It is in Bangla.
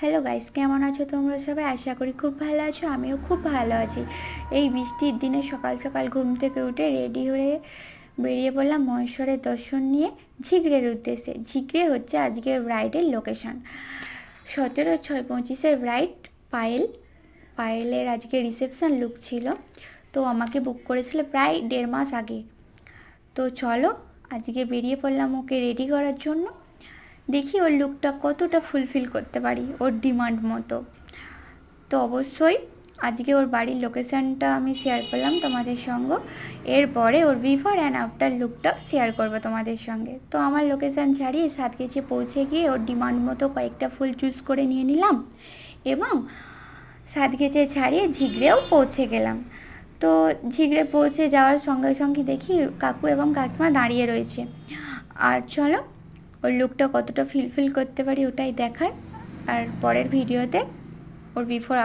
হ্যালো গাইস, কেমন আছো তোমরা সবাই? আশা করি খুব ভালো আছো। আমিও খুব ভালো আছি। এই বৃষ্টির দিনে সকাল সকাল ঘুম থেকে উঠে রেডি হয়ে বেরিয়ে পড়লাম মহেশ্বরের দর্শন নিয়ে ঝিগড়ের উদ্দেশ্যে। ঝিগড়ে হচ্ছে আজকের ব্রাইডের লোকেশন। 17/6/25 ব্রাইড পায়েল। পায়েলের আজকে রিসেপশন লুক ছিল, তো আমাকে বুক করেছিল প্রায় 1.5 মাস আগে। তো চলো আজকে বেরিয়ে পড়লাম ওকে রেডি করার জন্য। দেখি ওর লুকটা কতটা ফুলফিল করতে পারি ওর ডিমান্ড মতো। তো অবশ্যই আজকে ওর বাড়ির লোকেশানটা আমি শেয়ার করলাম তোমাদের সঙ্গে। এরপরে ওর বিফোর অ্যান্ড আফটার লুকটা শেয়ার করবো তোমাদের সঙ্গে। তো আমার লোকেশান ছাড়িয়ে সাতগেছে পৌঁছে গিয়ে ওর ডিমান্ড মতো কয়েকটা ফুল চুজ করে নিয়ে নিলাম এবং সাতগেছে ছাড়িয়ে ঝিগড়েও পৌঁছে গেলাম। তো ঝিগড়ে পৌঁছে যাওয়ার সঙ্গে সঙ্গে দেখি কাকু এবং কাকিমা দাঁড়িয়ে রয়েছে। আর চলো ওর লুকটা কতটা ফিল করতে পারি ওটাই দেখার। আর পরের ভিডিওতে ওর বিফোর